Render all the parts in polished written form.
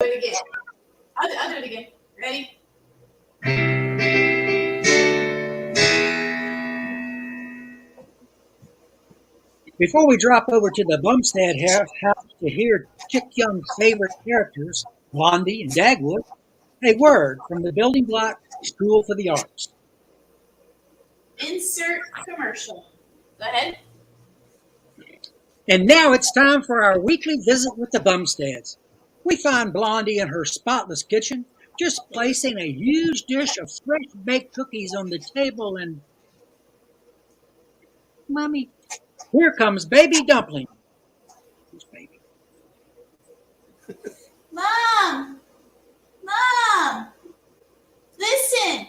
do it again. I'll do it again. Ready? Before we drop over to the Bumstead house to hear Chick Young's favorite characters, Blondie and Dagwood, a word from the Building Block School for the Arts. Insert commercial. Go ahead. And now it's time for our weekly visit with the Bumsteads. We find Blondie in her spotless kitchen, just placing a huge dish of fresh baked cookies on the table, and Mommy, here comes Baby Dumpling. Who's Baby? Mom! Mom! Listen!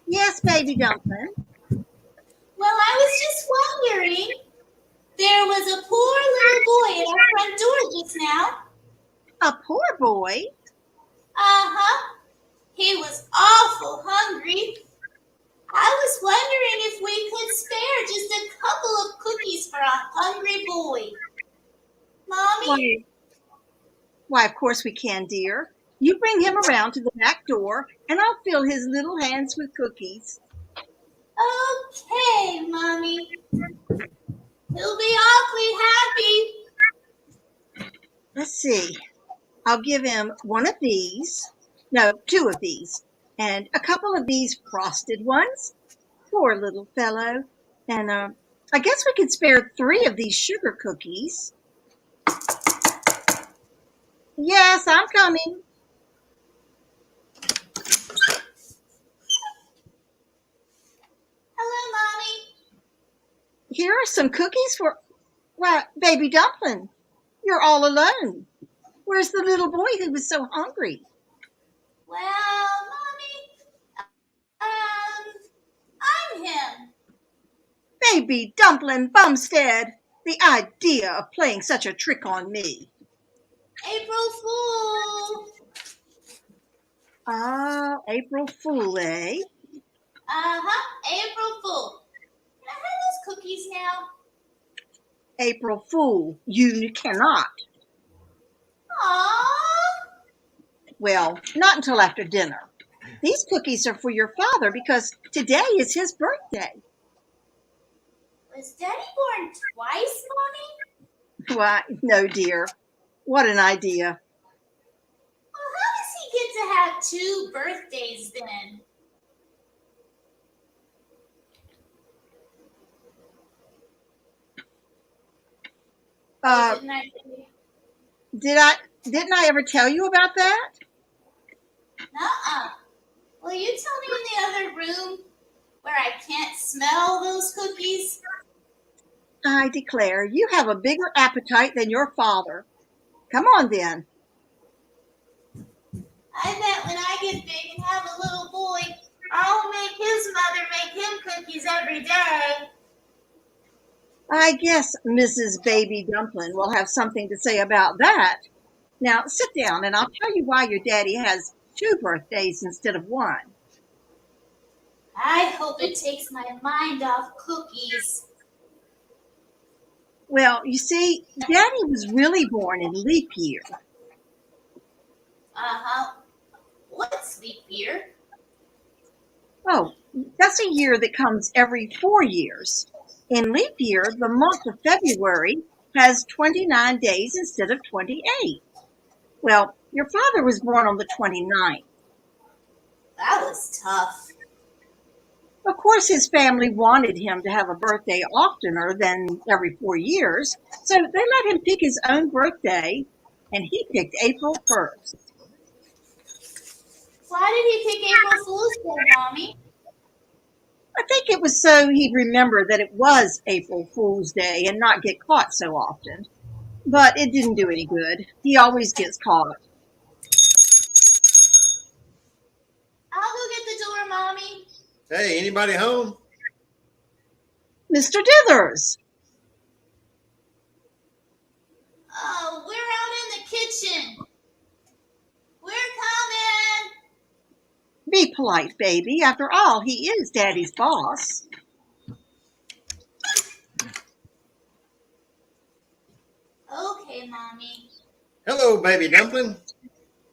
Yes, Baby Dumpling. Well, I was just wondering. There was a poor little boy at our front door just now. A poor boy? Uh-huh. He was awful hungry. I was wondering if we could spare just a couple of cookies for a hungry boy. Mommy? Why, of course we can, dear. You bring him around to the back door, and I'll fill his little hands with cookies. Okay, Mommy. He'll be awfully happy. Let's see. I'll give him one of these. No, two of these. And a couple of these frosted ones. Poor little fellow. And I guess we could spare 3 of these sugar cookies. Yes, I'm coming. Hello, Mommy. Here are some cookies for... Why, Baby Dumpling, you're all alone. Where's the little boy who was so hungry? Well, Mommy, I'm him. Baby Dumpling Bumstead, the idea of playing such a trick on me. April Fool. Ah, April Fool, eh? Uh-huh, April Fool. Can I have those cookies now? April Fool, you cannot. Aww. Well, not until after dinner. These cookies are for your father because today is his birthday. Was Daddy born twice, Mommy? Why, no, dear. What an idea. Well, how does he get to have 2 birthdays then? Didn't I ever tell you about that? Nuh-uh. Will you tell me in the other room where I can't smell those cookies? I declare, you have a bigger appetite than your father. Come on, then. I bet when I get big and have a little boy, I'll make his mother make him cookies every day. I guess Mrs. Baby Dumpling will have something to say about that. Now, sit down, and I'll tell you why your daddy has 2 birthdays instead of 1. I hope it takes my mind off cookies. Well, you see, Daddy was really born in leap year. Uh-huh. What's leap year? Oh, that's a year that comes every 4 years. In leap year, the month of February has 29 days instead of 28. Well, your father was born on the 29th. That was tough. Of course, his family wanted him to have a birthday oftener than every 4 years, so they let him pick his own birthday, and he picked April 1st. Why did he pick April Fool's Day, Mommy? I think it was so he'd remember that it was April Fool's Day and not get caught so often. But it didn't do any good. He always gets caught. I'll go get the door, Mommy. Hey, anybody home? Mr. Dithers! Oh, we're out in the kitchen. We're coming. Be polite, baby. After all, he is Daddy's boss. Okay, Mommy. Hello, Baby Dumpling.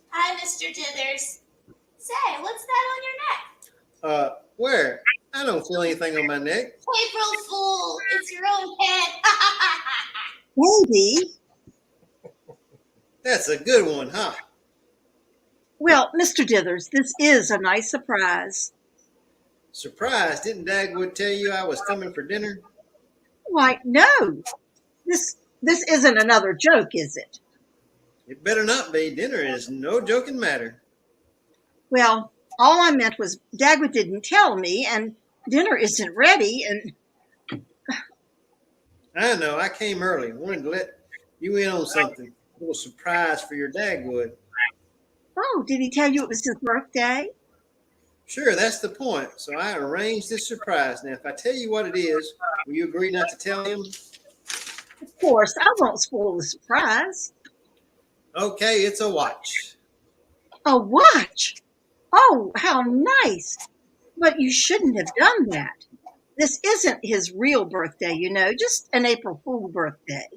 Hi, Mr. Dithers. Say, what's that on your neck? Where? I don't feel anything on my neck. April Fool! It's your own head. Maybe. That's a good one, huh? Well, Mr. Dithers, this is a nice surprise. Surprised, didn't Dagwood tell you I was coming for dinner? Why, no. This isn't another joke, is it? It better not be. Dinner is no joking matter. Well, all I meant was Dagwood didn't tell me, and dinner isn't ready, and I know, I came early. Wanted to let you in on something. A little surprise for your Dagwood. oh, did he tell you it was his birthday? Sure, that's the point. So I arranged this surprise. Now, if I tell you what it is, will you agree not to tell him? Of course, I won't spoil the surprise. Okay, it's a watch. A watch! Oh, how nice! But you shouldn't have done that. This isn't his real birthday, just an April Fool birthday.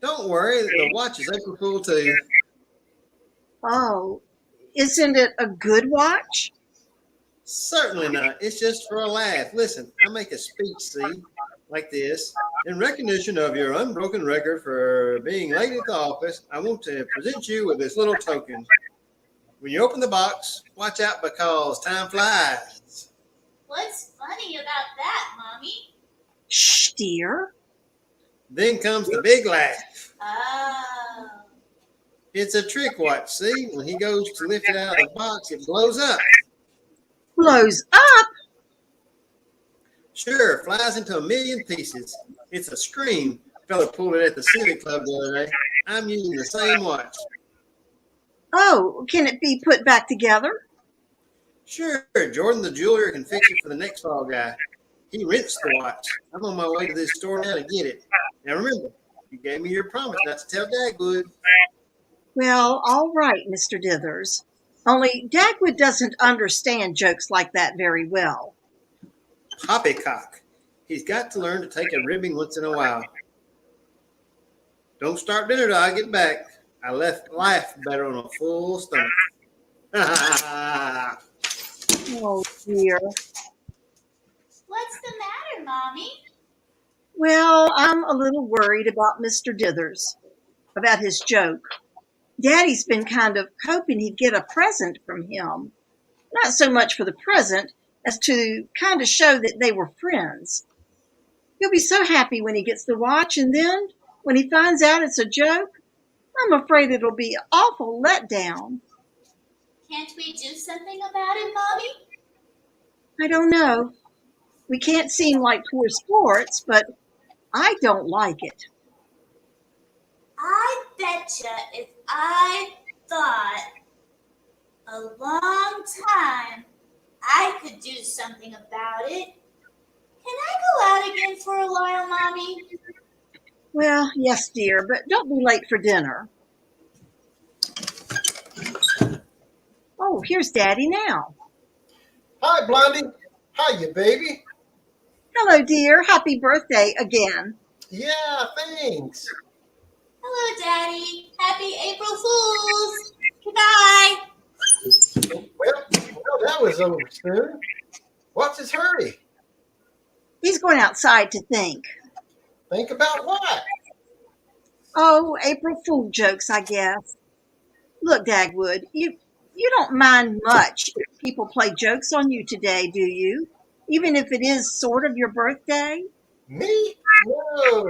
Don't worry, the watch is April Fool too. Oh, isn't it a good watch? Certainly not. It's just for a laugh. Listen, I make a speech, see, like this. In recognition of your unbroken record for being late at the office, I want to present you with this little token. When you open the box, watch out because time flies. What's funny about that, Mommy? Shh, dear. Then comes the big laugh. Oh. It's a trick watch, see? When he goes to lift it out of the box, it blows up. Blows up? Sure, flies into a million pieces. It's a scream. Fella pulled it at the Civic Club the other day. I'm using the same watch. Oh, can it be put back together? Sure, Jordan the jeweler can fix it for the next fall guy. He rents the watch. I'm on my way to this store now to get it. Now remember, you gave me your promise not to tell Dagwood. Well, all right, Mr. Dithers. Only Dagwood doesn't understand jokes like that very well. Poppycock. He's got to learn to take a ribbing once in a while. Don't start dinner till I get back. I left life better on a full stomach. Oh, dear. What's the matter, Mommy? Well, I'm a little worried about Mr. Dithers, about his joke. Daddy's been kind of hoping he'd get a present from him. Not so much for the present as to kind of show that they were friends. He'll be so happy when he gets the watch, and then when he finds out it's a joke, I'm afraid it'll be an awful letdown. Can't we do something about it, Mommy? I don't know. We can't seem like poor sports, but I don't like it. I betcha if I thought a long time I could do something about it. Can I go out again for a while, Mommy? Well, yes, dear, but don't be late for dinner. Oh, here's Daddy now. Hi, Blondie. Hiya, baby. Hello, dear. Happy birthday again. Yeah, thanks. Hello, Daddy. Happy April Fools. Goodbye. Well, that was over soon. What's his hurry? He's going outside to think. Think about what? Oh, April Fool jokes, I guess. Look, Dagwood, you don't mind much if people play jokes on you today, do you? Even if it is sort of your birthday? Me? No.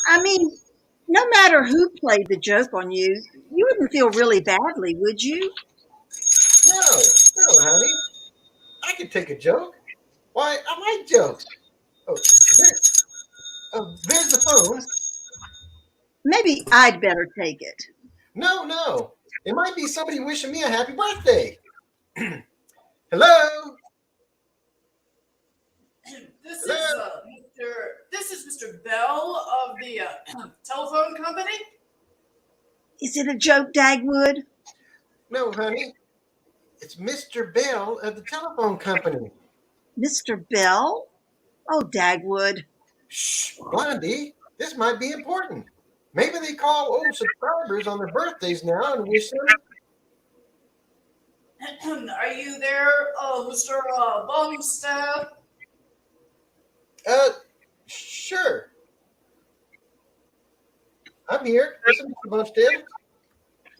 I mean, no matter who played the joke on you, you wouldn't feel really badly, would you? No, honey. I can take a joke. Why, I like jokes. There's the phone. Maybe I'd better take it. No. It might be somebody wishing me a happy birthday. Hello? This is Mr. Bell of the telephone company. Is it a joke, Dagwood? No, honey. It's Mr. Bell of the telephone company. Mr. Bell? Oh, Dagwood. Shh, Blondie. This might be important. Maybe they call old subscribers on their birthdays now and wish them. Are you there, Mr. Bumstead? Uh, sure. I'm here. This is Mr. Bumstead.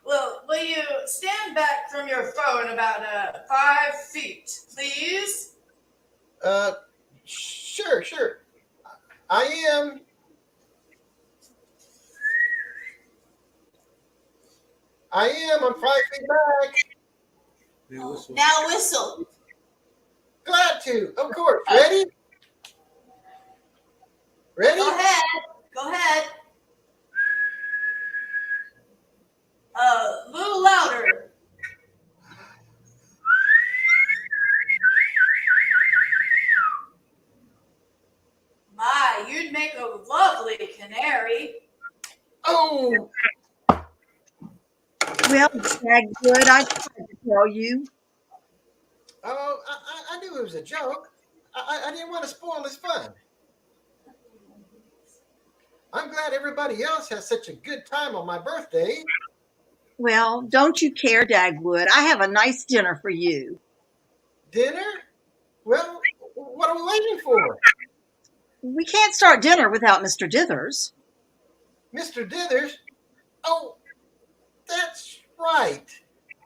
Well, will you stand back from your phone about 5 feet, please? Sure. I am. I'm 5 feet back. Now whistle. Glad to. Of course. Ready? Ready? Go ahead. Go ahead. A little louder. My, you'd make a lovely canary. Oh, Well, Dagwood, I tried to tell you. I knew it was a joke. I didn't want to spoil his fun. I'm glad everybody else has such a good time on my birthday. Well, don't you care, Dagwood? I have a nice dinner for you. Dinner? Well, what are we waiting for? We can't start dinner without Mr. Dithers. Mr. Dithers? Oh, that's right.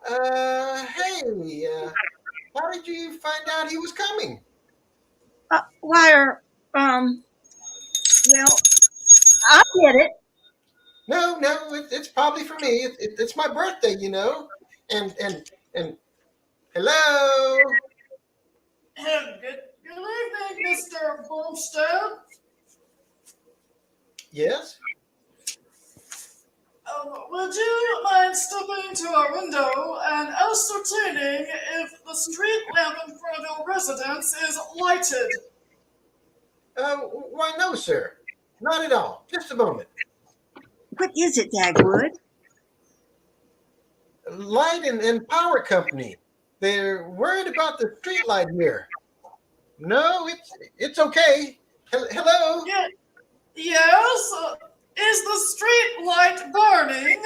Hey, how did you find out he was coming? Well, I get it. No, it's probably for me. It's my birthday, you know. And hello. Good evening, Mr. Bumstead. Yes. Would you mind stepping to our window and ascertaining if the street lamp in front of your residence is lighted? Why no, sir. Not at all. Just a moment. What is it, Dagwood? Light and Power Company. They're worried about the street light here. No, it's okay. Hello. Yes? Is the street light burning?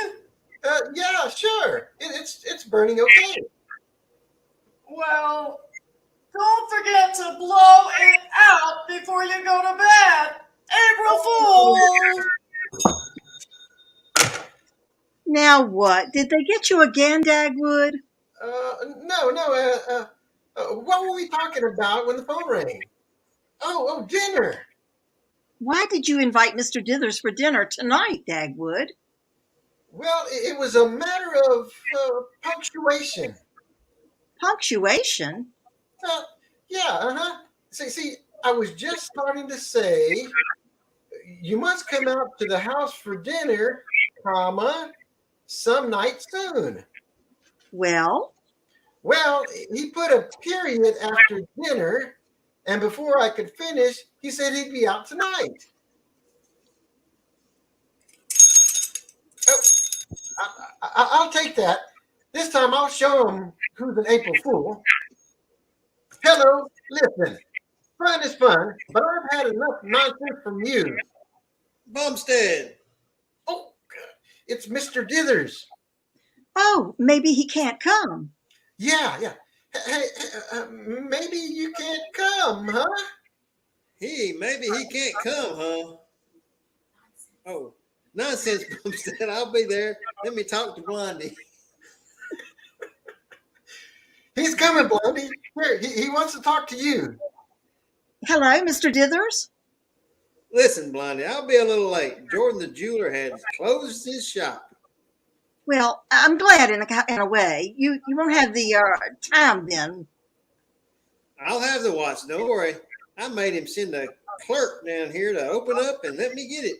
Yeah, sure. It's burning okay. Well, don't forget to blow it out before you go to bed. April Fool! Now what? Did they get you again, Dagwood? No. What were we talking about when the phone rang? Oh, dinner. Why did you invite Mr. Dithers for dinner tonight, Dagwood? Well, it was a matter of punctuation. Punctuation? Yeah, See, I was just starting to say, you must come out to the house for dinner, comma, some night soon. Well, Well, he put a period after dinner, and before I could finish, he said he'd be out tonight. Oh, I'll take that. This time I'll show him who's an April Fool. Hello, listen. Fun is fun, but I've had enough nonsense from you. Bumstead. Oh, it's Mr. Dithers. oh, maybe he can't come. Yeah. Hey, maybe you can't come, huh? Maybe he can't come, huh? Oh, nonsense, Bumstead. I'll be there. Let me talk to Blondie. He's coming, Blondie. Here, he wants to talk to you. Hello, Mr. Dithers? Listen, Blondie, I'll be a little late. Jordan the jeweler had closed his shop. Well, I'm glad in a way. You won't have the time then. I'll have the watch. Don't worry. I made him send a clerk down here to open up and let me get it.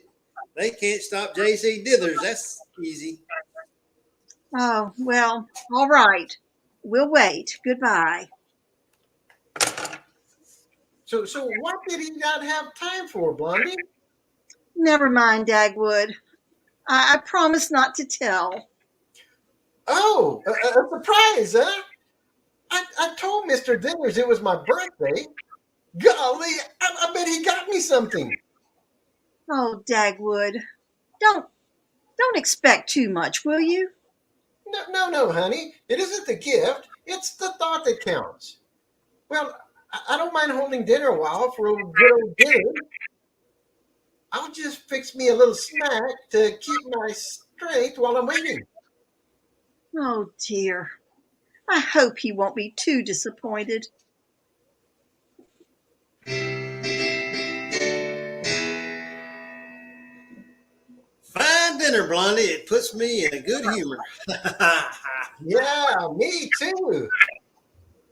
They can't stop J.C. Dithers. That's easy. Oh, well, all right. We'll wait. Goodbye. So what did he not have time for, Blondie? Never mind, Dagwood. I promise not to tell. Oh, a surprise, huh? I told Mr. Dithers it was my birthday. Golly, I bet he got me something. Oh, Dagwood, don't Don't expect too much, will you? No, honey. It isn't the gift. It's the thought that counts. Well, I don't mind holding dinner a while for a good old dinner. I'll just fix me a little snack to keep my strength while I'm waiting. Oh, dear. I hope he won't be too disappointed. Fine dinner, Blondie. It puts me in a good humor. Yeah, me too.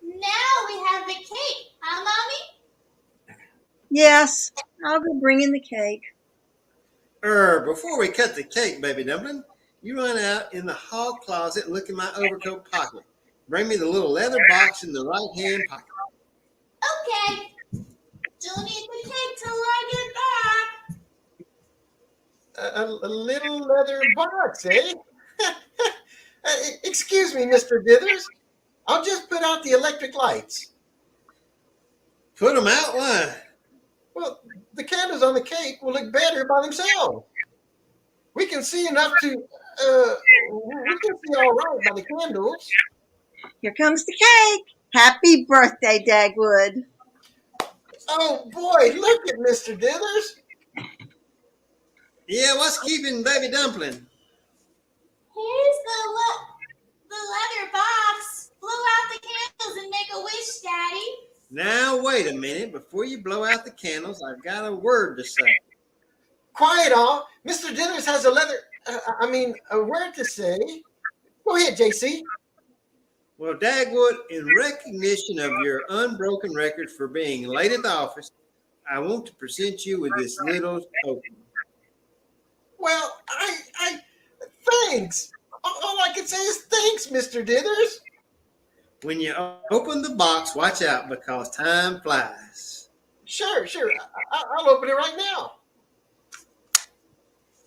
Now we have the cake, huh, Mommy? Yes, I'll go bring in the cake. Before we cut the cake, baby dumpling, you run out in the hall closet and look in my overcoat pocket. Bring me the little leather box in the right hand pocket. Okay. Don't eat the cake till I get back. A little leather box, eh? Excuse me, Mr. Dithers. I'll just put out the electric lights. Put them out? Why? Well, the candles on the cake will look better by themselves. We can see enough to, we can see all right by the candles. Here comes the cake. Happy birthday, Dagwood. Oh boy, look at Mr. Dithers. Yeah, what's keeping baby dumpling? Here's the leather box. Blow out the candles and make a wish, Daddy. Now, wait a minute. Before you blow out the candles, I've got a word to say. Quiet all. Mr. Dithers has a word to say. Go ahead, JC. Well, Dagwood, in recognition of your unbroken record for being late at the office, I want to present you with this little token. Well, thanks. All I can say is thanks, Mr. Dithers. When you open the box, watch out because time flies. Sure. I'll open it right now.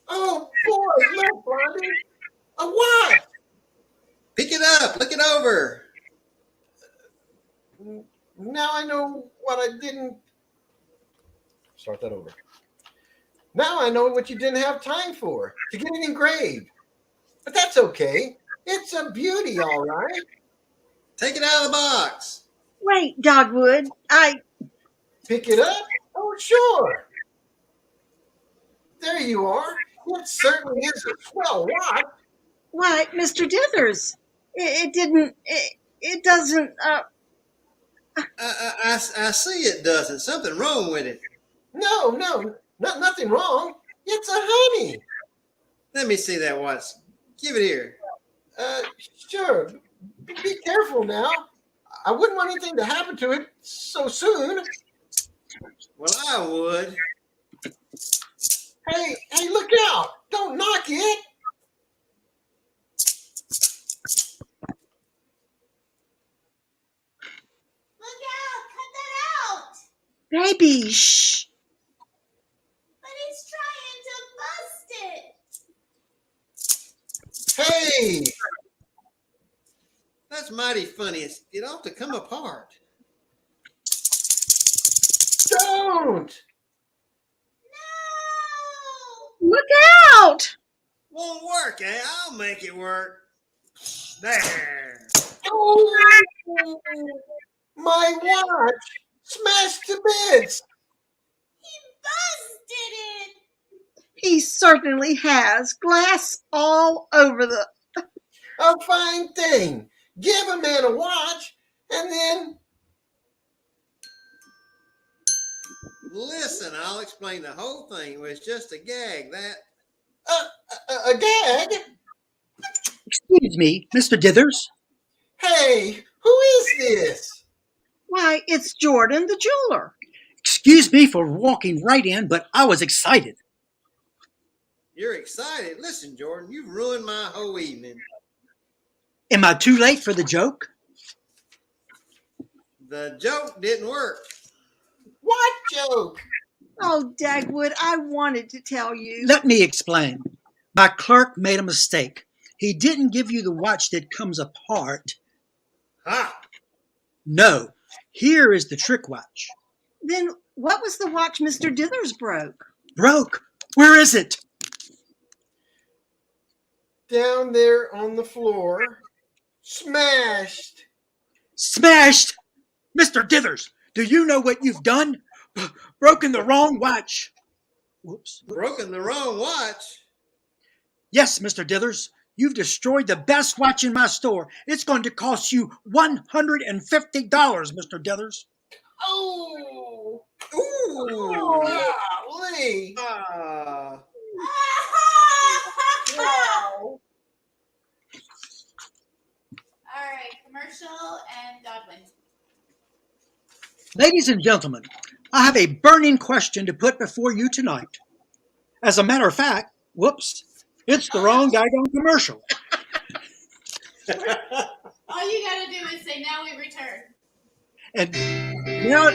Oh, boy, look, Blondie. A watch. Pick it up. Look it over. Now I know what I didn't. Start that over. Now I know what you didn't have time for, to get it engraved. But that's okay. It's a beauty, all right. Take it out of the box. Wait, Dagwood. Pick it up? Oh, sure. There you are. It certainly is a swell watch. Why, Mr. Dithers. It doesn't, I see it doesn't. Something wrong with it. No, nothing wrong. It's a honey. Let me see that watch. Give it here. Sure. Be careful now. I wouldn't want anything to happen to it so soon. Well, I would. Hey, look out. Don't knock it. Look out! Cut that out! baby, shh. But he's trying to bust it. Hey, That's mighty funny. It ought to come apart. don't. No! Look out! Won't work, eh? I'll make it work. There. Oh, my watch smashed to bits. He busted it! He certainly has. Glass all over the... A fine thing. Give a man a watch and then... Listen, I'll explain the whole thing. It was just a gag. That. A gag? Excuse me, Mr. Dithers. Hey, who is this? Why, it's Jordan the jeweler. Excuse me for walking right in, but I was excited. You're excited. Listen, Jordan, you've ruined my whole evening. Am I too late for the joke? The joke didn't work. What joke? Oh, Dagwood, I wanted to tell you. Let me explain. My clerk made a mistake. He didn't give you the watch that comes apart. Ha! No, here is the trick watch. Then what was the watch Mr. Dithers broke? Broke. Where is it? down there on the floor, smashed. Smashed! Mr. Dithers, do you know what you've done? Broken the wrong watch. Whoops. Broken the wrong watch. Yes, Mr. Dithers, you've destroyed the best watch in my store. It's going to cost you $150, Mr. Dithers. Oh, Ooh. golly. Ah. Wow. All right, commercial and Godwin. Ladies and gentlemen, I have a burning question to put before you tonight. As a matter of fact, whoops, it's the wrong daggone commercial. All you gotta do is say, "Now we return." And now,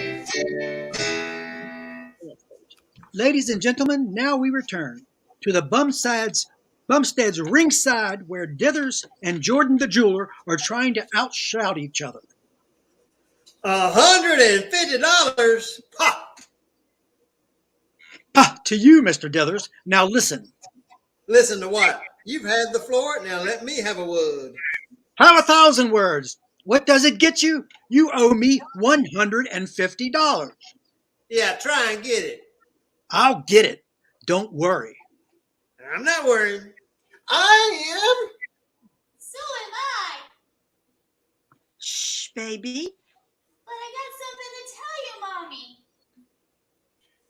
ladies and gentlemen, now we return to the Bumstead's ringside, where Dithers and Jordan the jeweler are trying to outshout each other. $150. Pop. Ha! To you, Mr. Dithers. Now listen. Listen to what? You've had the floor. Now let me have a word. Have 1,000 words. What does it get you? You owe me $150. Yeah, try and get it. I'll get it. Don't worry. I'm not worried. I am. So am I. Shh, baby. But I got something to tell you, Mommy.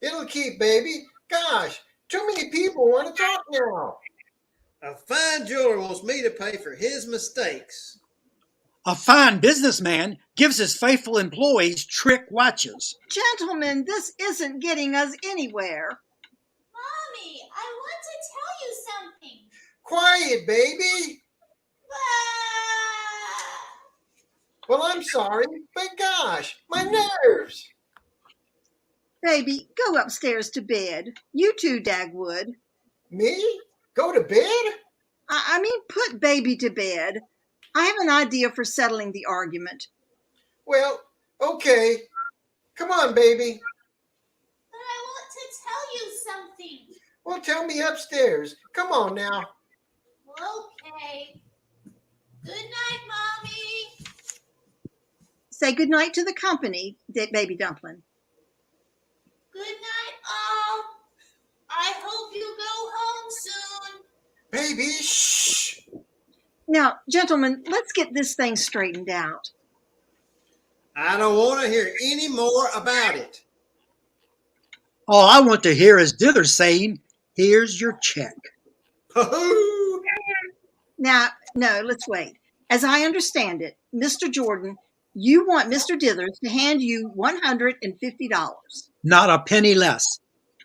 It'll keep, baby. Gosh, too many people want to talk now. A fine jeweler wants me to pay for his mistakes. A fine businessman gives his faithful employees trick watches. Gentlemen, this isn't getting us anywhere. Mommy, I want to tell you something. Quiet, baby. Ah! Well, I'm sorry, but gosh, my nerves. Baby, go upstairs to bed. You too, Dagwood. Me? Go to bed? I mean, put baby to bed. I have an idea for settling the argument. Well, okay. Come on, baby. But I want to tell you something. Well, tell me upstairs. Come on now. Okay. Good night, Mommy. Say goodnight to the company, Baby Dumpling. Good night, all. I hope you go home soon. Baby, shh. Now, gentlemen, let's get this thing straightened out. I don't want to hear any more about it. All I want to hear is Dithers saying, "Here's your check." Hoo-hoo. Now, no, let's wait. As I understand it, Mr. Jordan, you want Mr. Dithers to hand you $150. Not a penny less.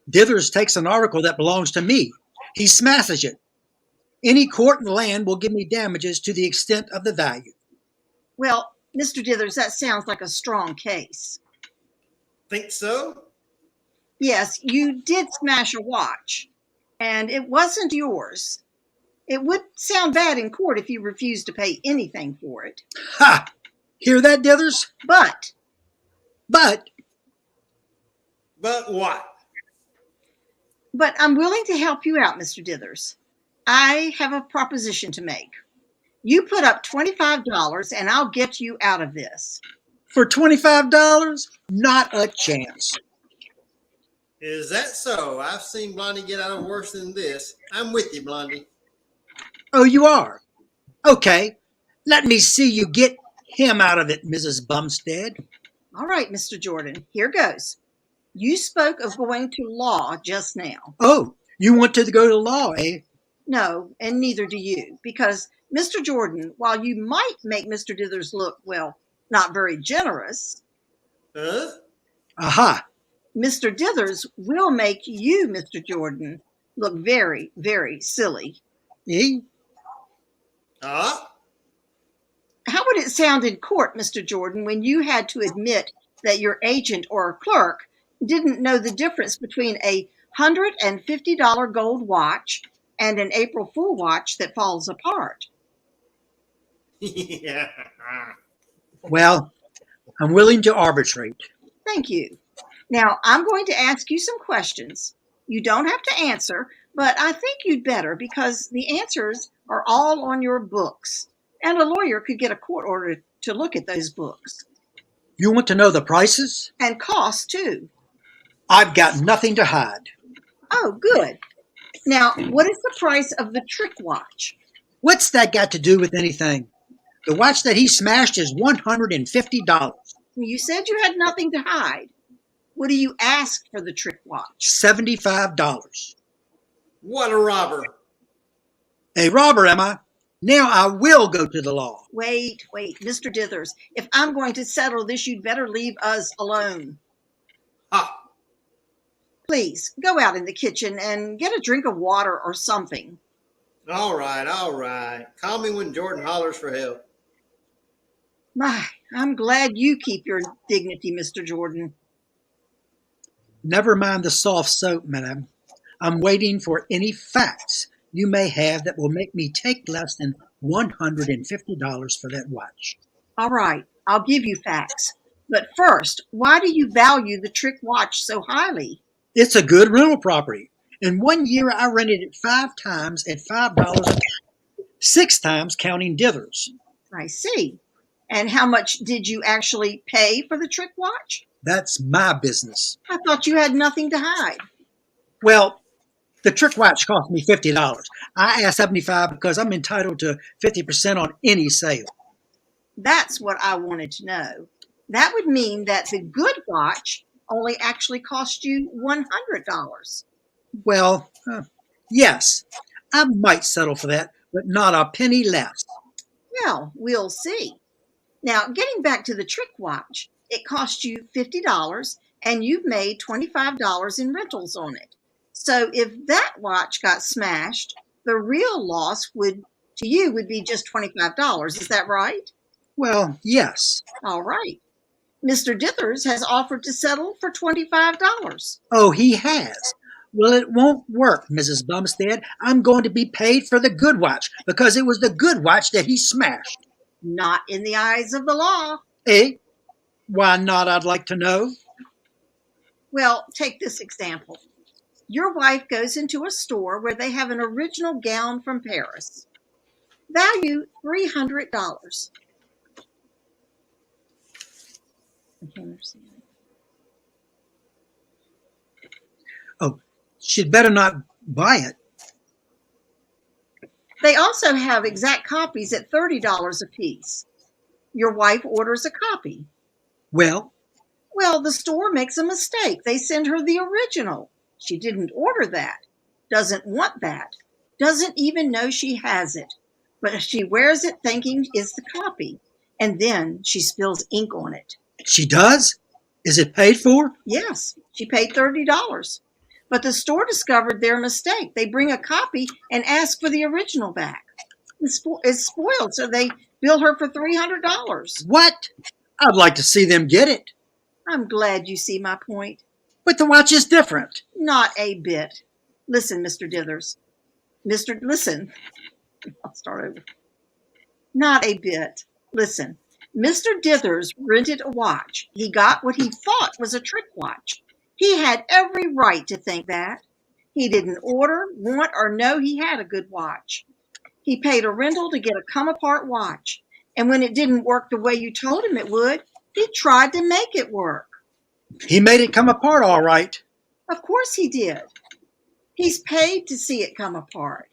Dithers takes an article that belongs to me. He smashes it. Any court in the land will give me damages to the extent of the value. Well, Mr. Dithers, that sounds like a strong case. Think so? Yes, you did smash a watch, and it wasn't yours. It would sound bad in court if you refused to pay anything for it. Ha! Hear that, Dithers? But But But what? I'm willing to help you out, Mr. Dithers. I have a proposition to make. You put up $25 and I'll get you out of this. for $25, not a chance. Is that so? I've seen Blondie get out of worse than this. I'm with you, Blondie. Oh, you are? Okay, let me see you get him out of it, Mrs. Bumstead. All right, Mr. Jordan, here goes. You spoke of going to law just now. Oh, you want to go to law, eh? No, and neither do you, because Mr. Jordan, while you might make Mr. Dithers look, well, not very generous, Huh? Aha. Mr. Dithers will make you, Mr. Jordan, look very, very silly. Eh? Ah? How would it sound in court, Mr. Jordan, when you had to admit that your agent or clerk didn't know the difference between a $150 gold watch and an April Fool watch that falls apart? Yeah. Well, I'm willing to arbitrate. Thank you. Now, I'm going to ask you some questions. You don't have to answer, But I think you'd better because the answers are all on your books, and a lawyer could get a court order to look at those books. You want to know the prices? And costs, too. I've got nothing to hide. Oh, good. Now, what is the price of the trick watch? What's that got to do with anything? The watch that he smashed is $150. You said you had nothing to hide. What do you ask for the trick watch? $75. What a robber. A robber, am I? Now I will go to the law. Wait, Mr. Dithers. If I'm going to settle this, you'd better leave us alone. Ha! Please, go out in the kitchen and get a drink of water or something. All right. Call me when Jordan hollers for help. My, I'm glad you keep your dignity, Mr. Jordan. Never mind the soft soap, madam. I'm waiting for any facts you may have that will make me take less than $150 for that watch. All right, I'll give you facts. But first, why do you value the trick watch so highly? It's a good rental property. In 1 year, I rented it 5 times at $5 a night, 6 times counting dithers. I see. And how much did you actually pay for the trick watch? That's my business. I thought you had nothing to hide. Well, the trick watch cost me $50. I asked $75 because I'm entitled to 50% on any sale. That's what I wanted to know. That would mean that the good watch only actually cost you $100. Well, yes, I might settle for that, but not a penny less. Well, we'll see. Now, getting back to the trick watch, it cost you $50 and you've made $25 in rentals on it. So if that watch got smashed, the real loss to you would be just $25. Is that right? Well, yes. All right. Mr. Dithers has offered to settle for $25. Oh, he has. Well, it won't work, Mrs. Bumstead. I'm going to be paid for the good watch because it was the good watch that he smashed. Not in the eyes of the law. Eh? Why not, I'd like to know? Well, take this example. Your wife goes into a store where they have an original gown from Paris. Value $300. I can't understand. Oh, she'd better not buy it. They also have exact copies at $30 a piece. Your wife orders a copy. Well, the store makes a mistake. They send her the original. She didn't order that, doesn't want that, doesn't even know she has it, but she wears it thinking it's the copy, and then she spills ink on it. she does? Is it paid for? Yes, she paid $30, but the store discovered their mistake. They bring a copy and ask for the original back. It's spoiled, so they bill her for $300. What? I'd like to see them get it. I'm glad you see my point. But the watch is different. Not a bit. Listen, Mr. Dithers. Listen. I'll start over. Not a bit. Listen. Mr. Dithers rented a watch. He got what he thought was a trick watch. He had every right to think that. He didn't order, want, or know he had a good watch. He paid a rental to get a come-apart watch. And when it didn't work the way you told him it would, he tried to make it work. He made it come apart all right. Of course he did. He's paid to see it come apart.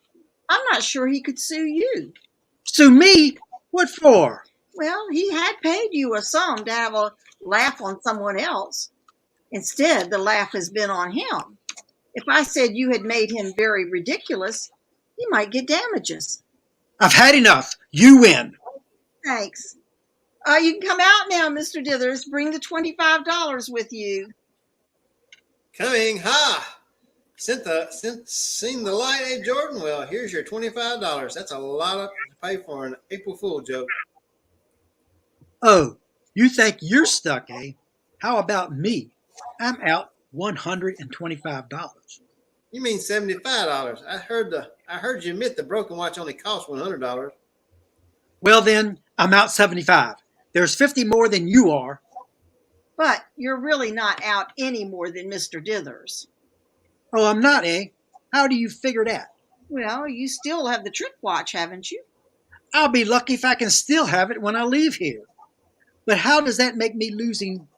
I'm not sure he could sue you. Sue me? What for? Well, he had paid you a sum to have a laugh on someone else. Instead, the laugh has been on him. If I said you had made him very ridiculous, he might get damages. I've had enough. You win. Thanks. You can come out now, Mr. Dithers. Bring the $25 with you. Coming, ha! Seen the light, eh, Jordan? Well, here's your $25. That's a lot to pay for an April Fool joke. Oh, you think you're stuck, eh? How about me? I'm out $125. You mean $75? I heard you admit the broken watch only cost $100. Well then, I'm out 75. There's 50 more than you are. But you're really not out any more than Mr. Dithers. Oh, I'm not, eh? How do you figure that? Well, you still have the trick watch, haven't you? I'll be lucky if I can still have it when I leave here. But how does that make me losing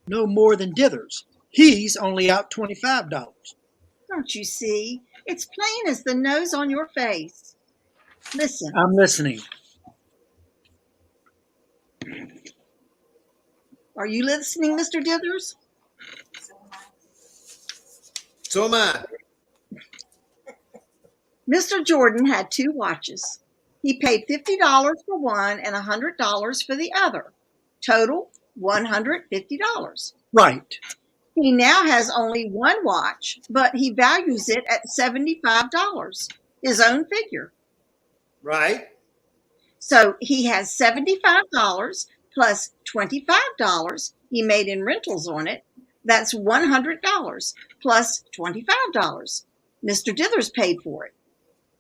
no more than Dithers? He's only out $25. Don't you see? It's plain as the nose on your face. Listen, I'm listening. are you listening, Mr. Dithers? So am I. Mr. Jordan had two watches. He paid $50 for one and $100 for the other. Total $150. Right. He now has only one watch, but he values it at $75, his own figure. Right. So he has $75 plus $25 he made in rentals on it. That's $100 plus $25. Mr. Dithers paid for it.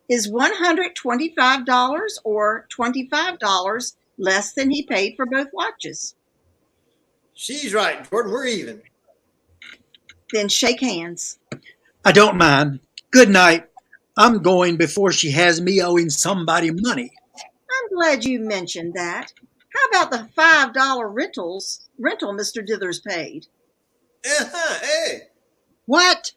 Is $125 or $25 less than he paid for both watches? She's right, Jordan. We're even. Then shake hands. I don't mind. Good night. I'm going before she has me owing somebody money. I'm glad you mentioned that. How about the $5 rental Mr. Dithers paid? Hey. What?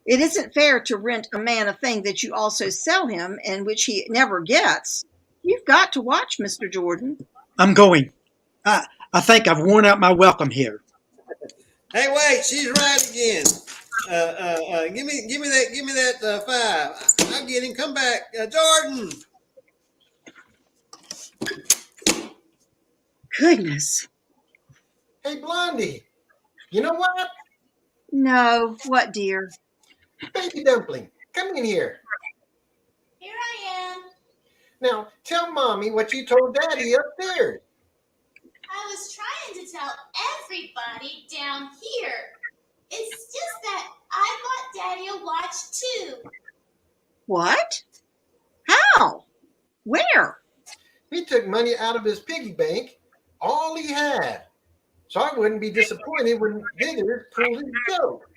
It isn't fair to rent a man a thing that you also sell him and which he never gets. You've got to watch, Mr. Jordan. I'm going. I think I've worn out my welcome here. Hey, wait. She's right again. Give me that five. I'll get him. Come back, Jordan. Goodness. Hey, Blondie, you know what? No, what, dear? Baby Dumpling, come in here. Here I am. Now, tell Mommy what you told Daddy upstairs. I was trying to tell everybody down here. It's just that I bought Daddy a watch too. What? How? Where? He took money out of his piggy bank, all he had. So I wouldn't be disappointed when Dithers pulled his joke.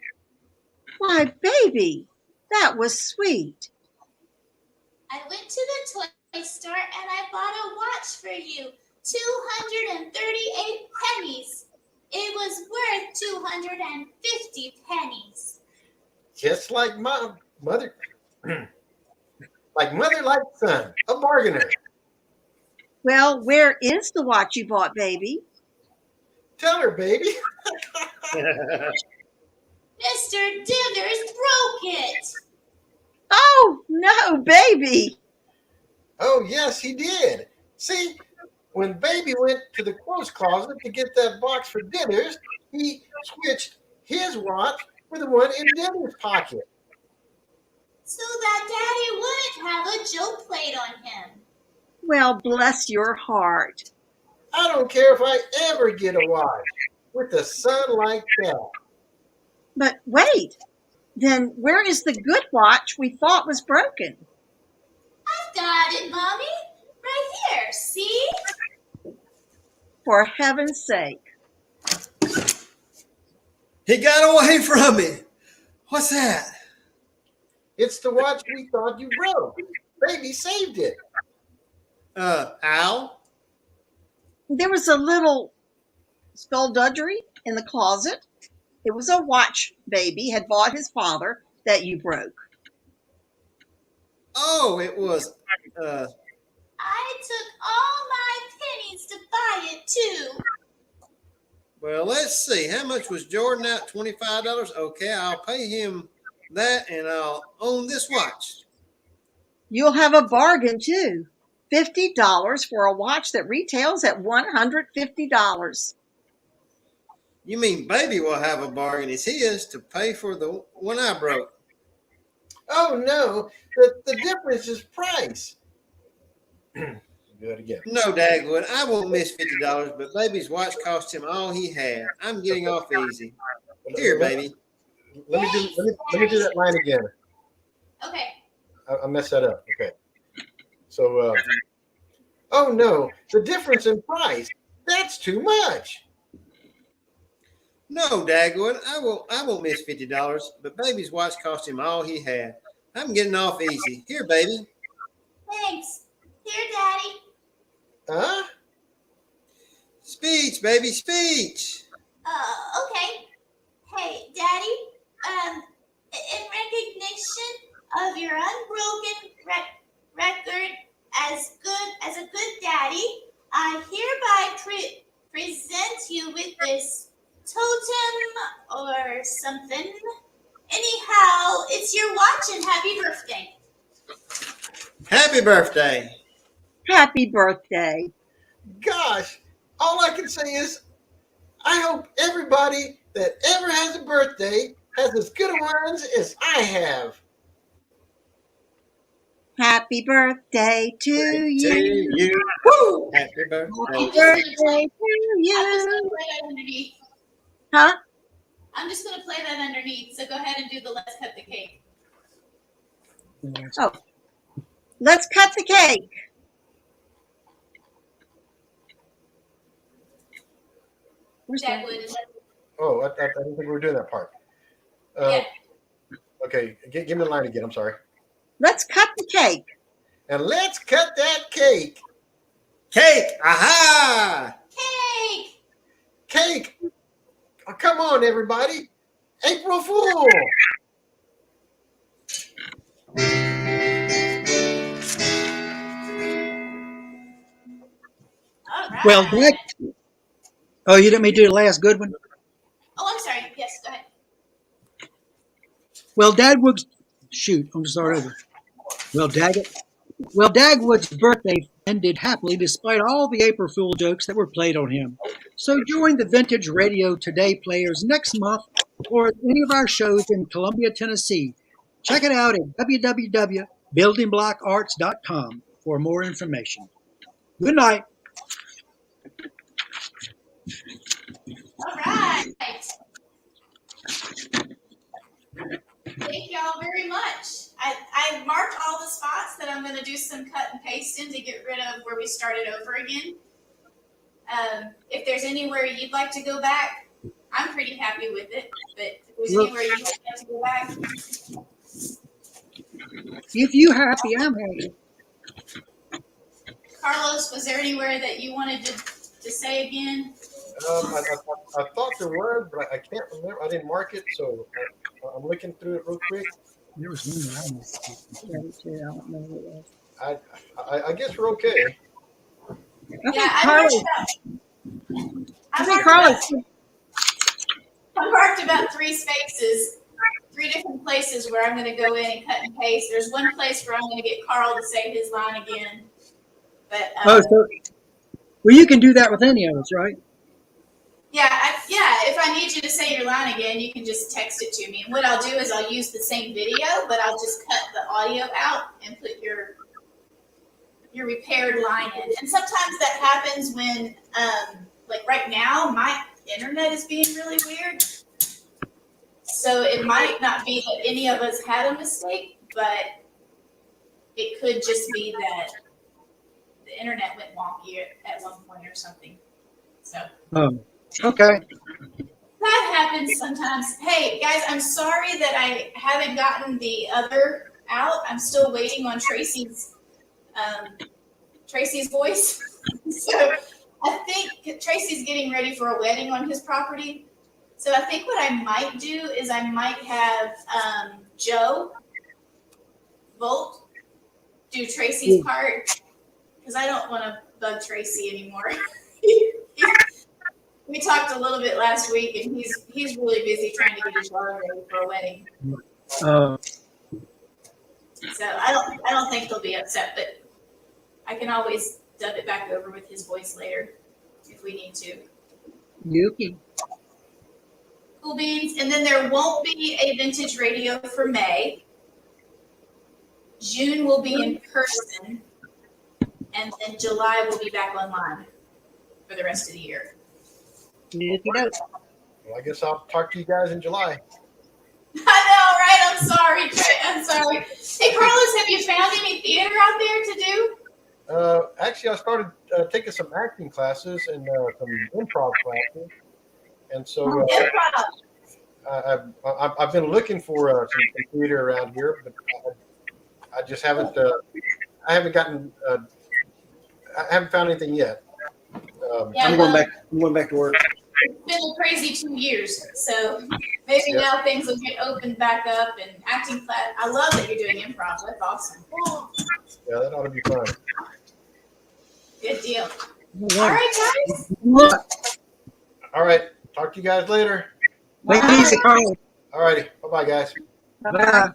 Why, baby, that was sweet. I went to the toy store and I bought a watch for you. 238 pennies. It was worth 250 pennies. Just like my mother, like son, a bargainer. Well, where is the watch you bought, baby? Tell her, baby. Mr. Dithers broke it. Oh, no, baby. Oh, yes, he did. See, when Baby went to the clothes closet to get that box for Dithers, he switched his watch for the one in Dithers' pocket. So that Daddy wouldn't have a joke played on him. Well, bless your heart. I don't care if I ever get a watch with a son like that. But wait, then where is the good watch we thought was broken? I've got it, Mommy. Right here, see? For heaven's sake. He got away from me. What's that? It's the watch we thought you broke. Baby saved it. Al? There was a little skullduggery in the closet. It was a watch Baby had bought his father that you broke. Oh, it was. I took all my pennies to buy it too. Well, let's see. How much was Jordan out? $25. Okay, I'll pay him that, and I'll own this watch. You'll have a bargain too. $50 for a watch that retails at $150. You mean Baby will have a bargain? It's his to pay for the one I broke. Oh, no. The difference is price. Do it again. No, Dagwood, I won't miss $50, but Baby's watch cost him all he had. I'm getting off easy. Here, Baby. Let me do that line again. Okay. I messed that up. Okay. So, oh no, the difference in price. That's too much. No, Dagwood, I won't miss $50, but baby's watch cost him all he had. I'm getting off easy. Here, baby. Thanks. Here, Daddy. Huh? Speech, baby, speech. Okay. Hey, Daddy. In recognition of your unbroken record as a good daddy, I hereby present you with this totem or something. Anyhow, it's your watch and happy birthday. Happy birthday. Happy birthday. Gosh, all I can say is I hope everybody that ever has a birthday has as good a ones as I have. Happy birthday to To you. you. Woo! Happy birthday. Happy birthday to I'm just you. gonna play that underneath. Huh? I'm just gonna play that underneath. So go ahead and do the let's cut the cake. Oh, let's cut the cake. Where's that? Dagwood is Oh, I didn't think we were doing that part. yeah. Okay, give me the line again. I'm sorry. Let's cut the cake. And let's cut that cake. Cake. Aha! Cake! Cake. Oh, come on, everybody. April Fool. All right. Well, oh, you didn't mean to do the last good one? Oh, I'm sorry. Yes, go ahead. Well, Dagwood's shoot. I'm gonna start over. Well, Dagwood's birthday ended happily despite all the April Fool jokes that were played on him. So join the Vintage Radio Today players next month for any of our shows in Columbia, Tennessee. Check it out at www.buildingblockarts.com for more information. Good night. All right. Thank y'all very much. I marked all the spots that I'm going to do some cut and pasting to get rid of where we started over again. If there's anywhere you'd like to go back, I'm pretty happy with it. But if there's anywhere you'd like to go back, If you happy, I'm happy. Carlos, was there anywhere that you wanted to say again? I thought there was, but I can't remember. I didn't mark it, so I'm looking through it real quick. There was one that I missed. I don't know what it was. I guess we're okay. I think Yeah, Carlos. I marked about 3 spaces, 3 different places where I'm going to go in and cut and paste. There's one place where I'm going to get Carl to say his line again. But Well, you can do that with any of us, right? if I need you to say your line again, you can just text it to me. And what I'll do is I'll use the same video, but I'll just cut the audio out and put your repaired line in. And sometimes that happens when, like right now, my internet is being really weird. So it might not be that any of us had a mistake, but it could just be that the internet went wonky at one point or something. So. Oh, okay. That happens sometimes. Hey, guys, I'm sorry that I haven't gotten the other out. I'm still waiting on Tracy's voice. So I think Tracy's getting ready for a wedding on his property. So I think what I might do is I might have Joe Volt do Tracy's part because I don't want to bug Tracy anymore. We talked a little bit last week, and he's really busy trying to get his daughter ready for a wedding. So I don't think they'll be upset, but I can always dub it back over with his voice later if we need to. Yuki. Cool beans. And then there won't be a vintage radio for May. June will be in person, and then July will be back online for the rest of the year. Well, I guess I'll talk to you guys in July. I know, right? I'm sorry, Trey. I'm sorry. Hey, Carlos, have you found any theater out there to do? Actually, I started taking some acting classes and some improv classes. And so Improv. I've been looking for some theater around here, but I just haven't. I haven't gotten. I haven't found anything yet. Yeah, I'm going back. I'm going back to work. It's been a crazy 2 years, so maybe now things will get opened back up and acting class. I love that you're doing improv. That's awesome. Yeah, that ought to be fun. Good deal. All right, guys. Look, All right. Talk to you guys later. take it easy, Carl. All righty. Bye bye, guys. Bye.